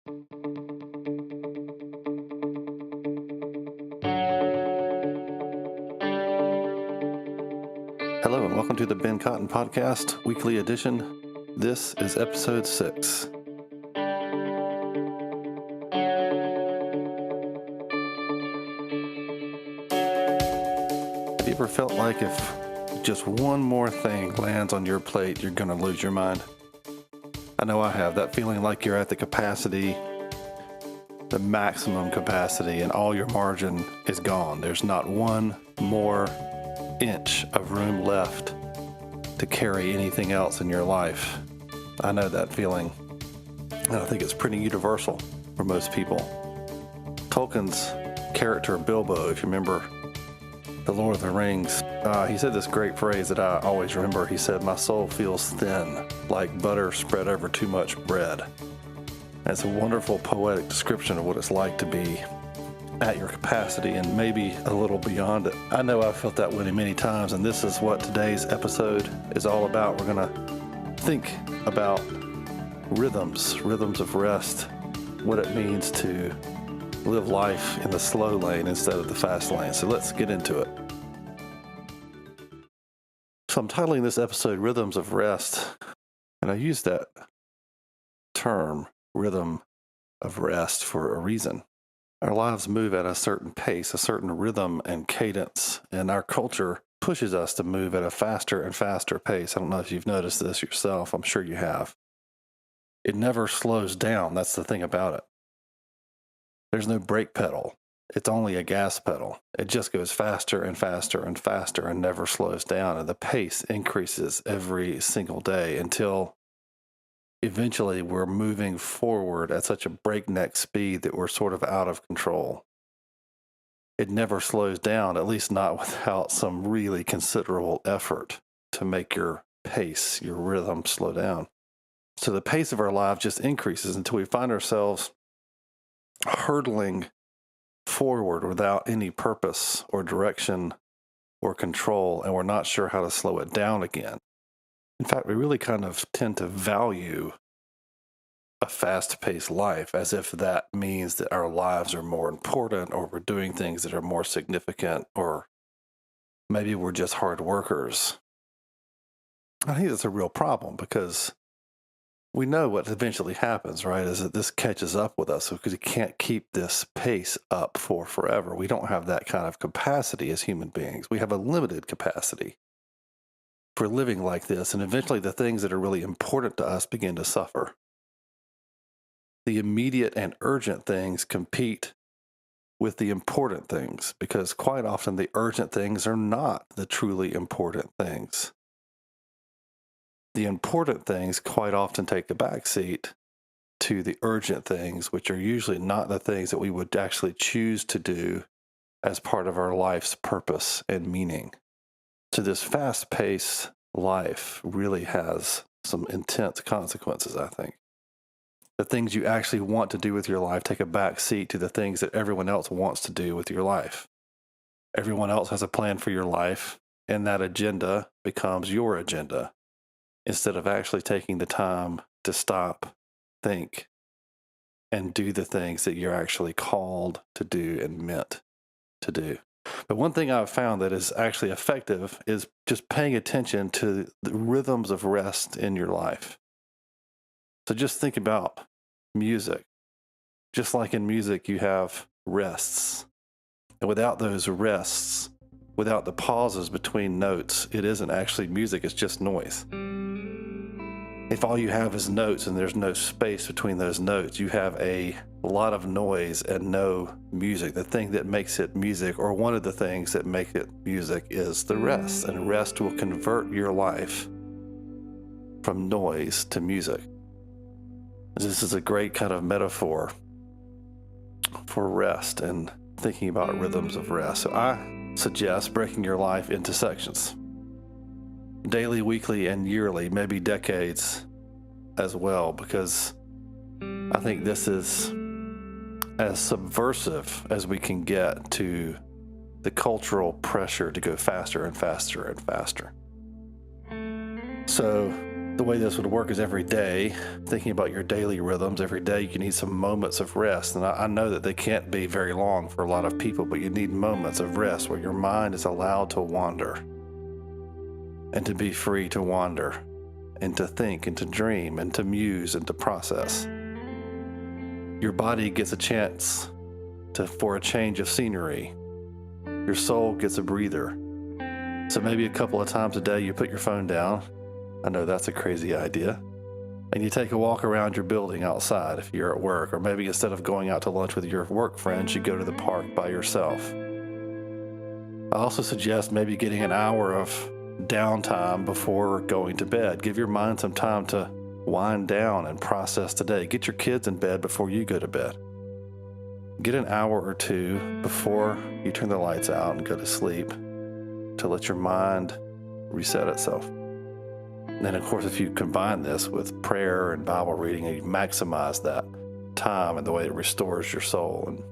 Hello and welcome to the Ben Cotton Podcast, weekly edition. This is episode 6. Have you ever felt like if just one more thing lands on your plate, you're going to lose your mind? I know I have that feeling like you're at the capacity, the maximum capacity, and all your margin is gone. There's not one more inch of room left to carry anything else in your life. I know that feeling, and I think it's pretty universal for most people. Tolkien's character Bilbo, if you remember The Lord of the Rings, he said this great phrase that I always remember. He said, "My soul feels thin, like butter spread over too much bread." That's a wonderful poetic description of what it's like to be at your capacity and maybe a little beyond it. I know I've felt that way many times, and this is what today's episode is all about. We're going to think about rhythms of rest, what it means to live life in the slow lane instead of the fast lane. So let's get into it. So I'm titling this episode Rhythms of Rest, and I use that term, rhythm of rest, for a reason. Our lives move at a certain pace, a certain rhythm and cadence, and our culture pushes us to move at a faster and faster pace. I don't know if you've noticed this yourself. I'm sure you have. It never slows down. That's the thing about it. There's no brake pedal. It's only a gas pedal. It just goes faster and faster and faster and never slows down, and the pace increases every single day until eventually we're moving forward at such a breakneck speed that we're sort of out of control. It never slows down, at least not without some really considerable effort to make your pace, your rhythm, slow down. So the pace of our life just increases until we find ourselves hurtling forward without any purpose or direction or control, and we're not sure how to slow it down again. In fact, we really kind of tend to value a fast-paced life as if that means that our lives are more important, or we're doing things that are more significant, or maybe we're just hard workers. I think that's a real problem, because we know what eventually happens, right, is that this catches up with us because we can't keep this pace up for forever. We don't have that kind of capacity as human beings. We have a limited capacity for living like this, and eventually the things that are really important to us begin to suffer. The immediate and urgent things compete with the important things, because quite often the urgent things are not the truly important things. The important things quite often take a backseat to the urgent things, which are usually not the things that we would actually choose to do as part of our life's purpose and meaning. So this fast-paced life really has some intense consequences, I think. The things you actually want to do with your life take a back seat to the things that everyone else wants to do with your life. Everyone else has a plan for your life, and that agenda becomes your agenda, instead of actually taking the time to stop, think, and do the things that you're actually called to do and meant to do. But one thing I've found that is actually effective is just paying attention to the rhythms of rest in your life. So just think about music. Just like in music, you have rests. And without those rests, without the pauses between notes, it isn't actually music, it's just noise. If all you have is notes and there's no space between those notes, you have a lot of noise and no music. The thing that makes it music, or one of the things that make it music, is the rest. And rest will convert your life from noise to music. This is a great kind of metaphor for rest and thinking about rhythms of rest. So I suggest breaking your life into sections. Daily, weekly, and yearly, maybe decades as well, because I think this is as subversive as we can get to the cultural pressure to go faster and faster and faster. So The way this would work is every day, thinking about your daily rhythms. Every day you need some moments of rest. And I know that they can't be very long for a lot of people, but you need moments of rest where your mind is allowed to wander and to be free to wander and to think and to dream and to muse and to process. Your body gets a chance for a change of scenery. Your soul gets a breather. So maybe a couple of times a day you put your phone down. I know that's a crazy idea. And you take a walk around your building outside if you're at work, or maybe instead of going out to lunch with your work friends, you go to the park by yourself. I also suggest maybe getting an hour of downtime before going to bed. Give your mind some time to wind down and process the day. Get your kids in bed before you go to bed. Get an hour or two before you turn the lights out and go to sleep to let your mind reset itself. And then, of course, if you combine this with prayer and Bible reading, and you maximize that time and the way it restores your soul and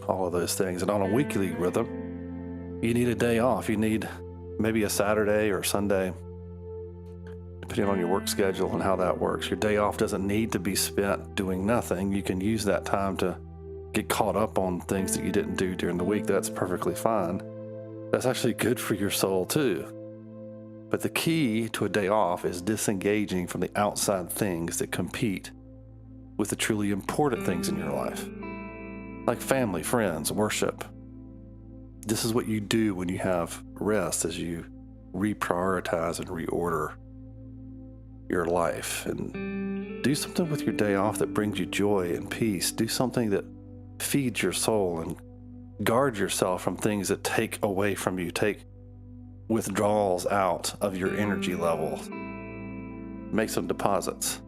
all of those things. And on a weekly rhythm, you need a day off. You need maybe a Saturday or Sunday, depending on your work schedule and how that works. Your day off doesn't need to be spent doing nothing. You can use that time to get caught up on things that you didn't do during the week. That's perfectly fine. That's actually good for your soul too. But the key to a day off is disengaging from the outside things that compete with the truly important things in your life, like family, friends, worship. This is what you do when you have rest, as you reprioritize and reorder your life. And do something with your day off that brings you joy and peace. Do something that feeds your soul, and guard yourself from things that take away from you, take withdrawals out of your energy level. Make some deposits.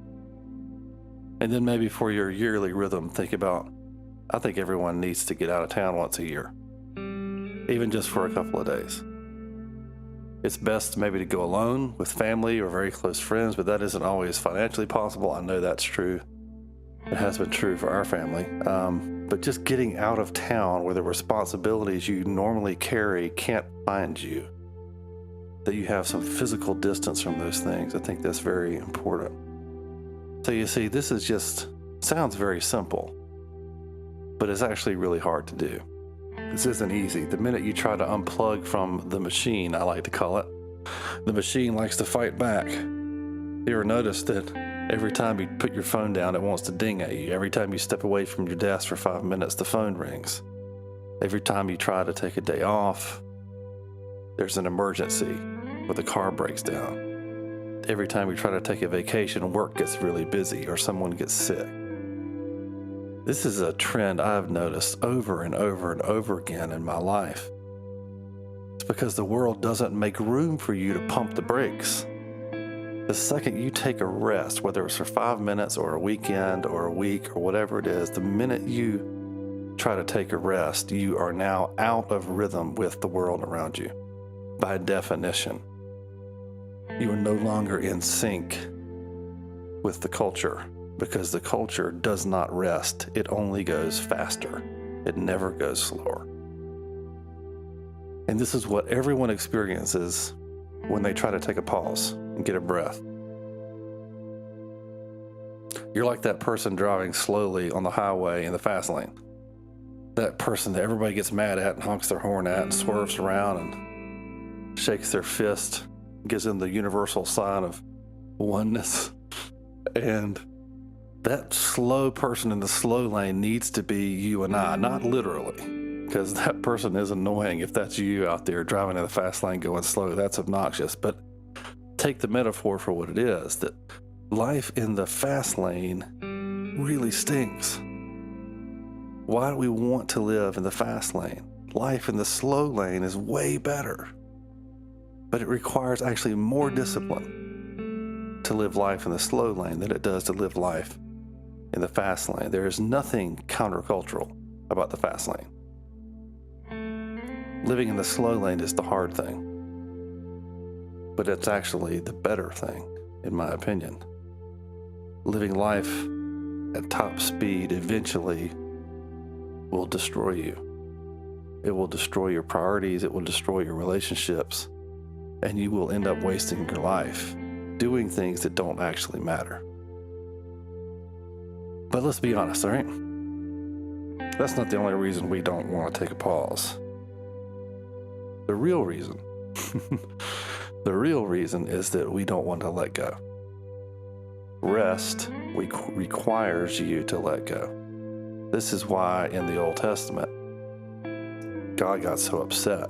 And then maybe for your yearly rhythm, think about, I think everyone needs to get out of town once a year, even just for a couple of days. It's best maybe to go alone with family or very close friends, but that isn't always financially possible. I know that's true. It has been true for our family. But just getting out of town where the responsibilities you normally carry can't find you, that you have some physical distance from those things. I think that's very important. So you see, this is just, sounds very simple, but it's actually really hard to do. This isn't easy. The minute you try to unplug from the machine, I like to call it, the machine likes to fight back. You ever notice that every time you put your phone down, it wants to ding at you? Every time you step away from your desk for 5 minutes, the phone rings. Every time you try to take a day off, there's an emergency where the car breaks down. Every time you try to take a vacation, work gets really busy or someone gets sick. This is a trend I've noticed over and over and over again in my life. It's because the world doesn't make room for you to pump the brakes. The second you take a rest, whether it's for 5 minutes or a weekend or a week or whatever it is, the minute you try to take a rest, you are now out of rhythm with the world around you. By definition, you are no longer in sync with the culture, because the culture does not rest. It only goes faster. It never goes slower. And this is what everyone experiences when they try to take a pause and get a breath. You're like that person driving slowly on the highway in the fast lane. That person that everybody gets mad at and honks their horn at and swerves around and shakes their fist, gives them the universal sign of oneness. And that slow person in the slow lane needs to be you and I, not literally, because that person is annoying. If that's you out there driving in the fast lane going slow, that's obnoxious. But take the metaphor for what it is, that life in the fast lane really stinks. Why do we want to live in the fast lane? Life in the slow lane is way better, but it requires actually more discipline to live life in the slow lane than it does to live life in the fast lane. There is nothing countercultural about the fast lane. Living in the slow lane is the hard thing, but it's actually the better thing, in my opinion. Living life at top speed eventually will destroy you. It will destroy your priorities. It will destroy your relationships, and you will end up wasting your life doing things that don't actually matter. But let's be honest, all right? That's not the only reason we don't want to take a pause. The real reason, is that we don't want to let go. Rest requires you to let go. This is why in the Old Testament, God got so upset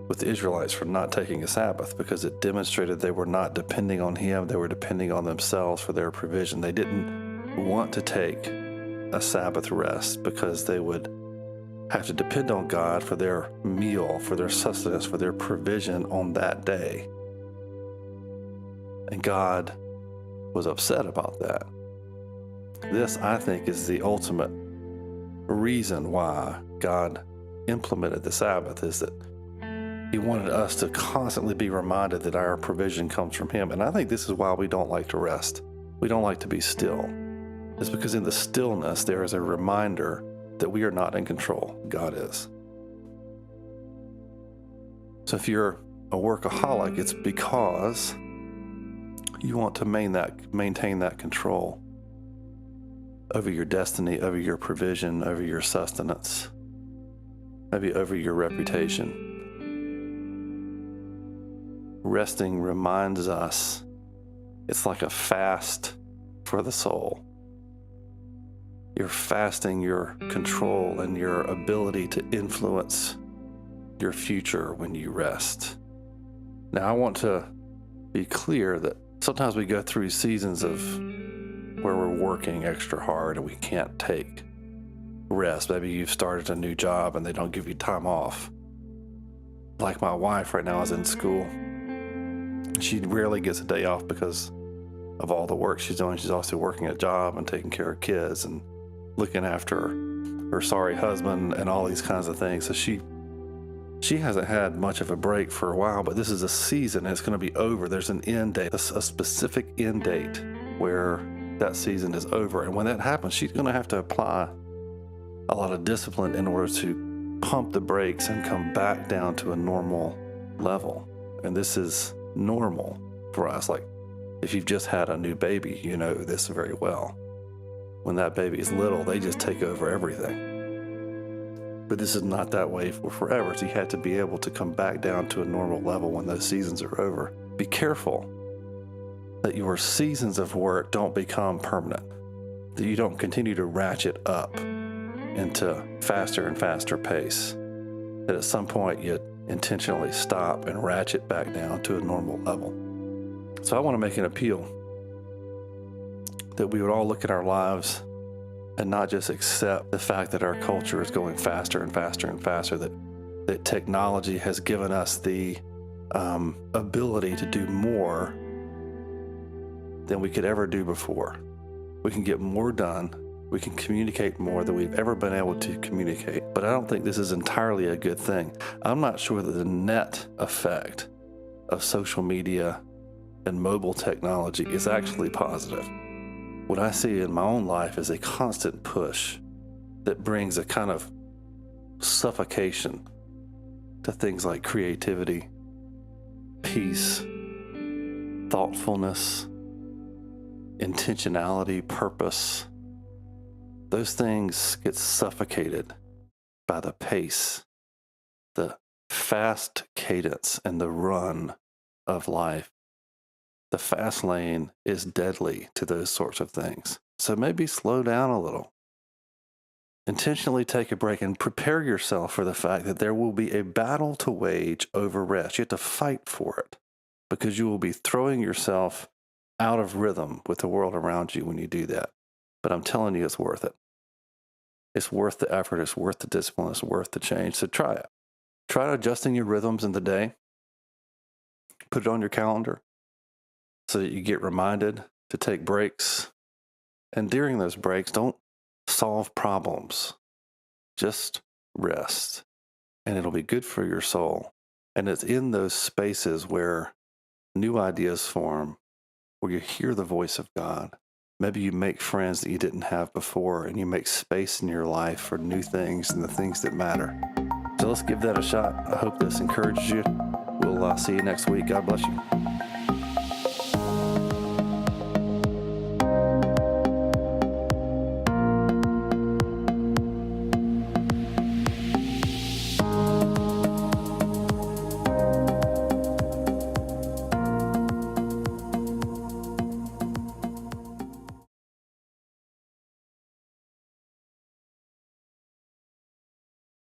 with the Israelites for not taking a Sabbath, because it demonstrated they were not depending on Him. They were depending on themselves for their provision. They didn't want to take a Sabbath rest because they would have to depend on God for their meal, for their sustenance, for their provision on that day. And God was upset about that. This, I think, is the ultimate reason why God implemented the Sabbath, is that He wanted us to constantly be reminded that our provision comes from Him. And I think this is why we don't like to rest. We don't like to be still. It's because in the stillness, there is a reminder that we are not in control. God is. So if you're a workaholic, it's because you want to maintain that control over your destiny, over your provision, over your sustenance, maybe over your reputation. Resting reminds us it's like a fast for the soul. You're fasting your control and your ability to influence your future when you rest. Now, I want to be clear that sometimes we go through seasons of where we're working extra hard and we can't take rest. Maybe you've started a new job and they don't give you time off. Like my wife right now is in school. She rarely gets a day off because of all the work she's doing. She's also working a job and taking care of kids and looking after her sorry husband and all these kinds of things. So she hasn't had much of a break for a while, but this is a season and it's going to be over. There's an end date, a specific end date where that season is over. And when that happens, she's going to have to apply a lot of discipline in order to pump the brakes and come back down to a normal level. And this is normal for us. Like if you've just had a new baby, you know this very well. When that baby is little, they just take over everything. But this is not that way for forever. So you have to be able to come back down to a normal level when those seasons are over. Be careful that your seasons of work don't become permanent, that you don't continue to ratchet up into faster and faster pace, that at some point you intentionally stop and ratchet back down to a normal level. So I want to make an appeal that we would all look at our lives and not just accept the fact that our culture is going faster and faster and faster, that technology has given us the ability to do more than we could ever do before. We can get more done. We can communicate more than we've ever been able to communicate. But I don't think this is entirely a good thing. I'm not sure that the net effect of social media and mobile technology is actually positive. What I see in my own life is a constant push that brings a kind of suffocation to things like creativity, peace, thoughtfulness, intentionality, purpose. Those things get suffocated by the pace, the fast cadence, and the run of life. The fast lane is deadly to those sorts of things. So maybe slow down a little. Intentionally take a break and prepare yourself for the fact that there will be a battle to wage over rest. You have to fight for it because you will be throwing yourself out of rhythm with the world around you when you do that. But I'm telling you, it's worth it. It's worth the effort. It's worth the discipline. It's worth the change. So try it. Try adjusting your rhythms in the day. Put it on your calendar so that you get reminded to take breaks. And during those breaks, don't solve problems. Just rest. And it'll be good for your soul. And it's in those spaces where new ideas form, where you hear the voice of God. Maybe you make friends that you didn't have before, and you make space in your life for new things and the things that matter. So let's give that a shot. I hope this encourages you. We'll see you next week. God bless you.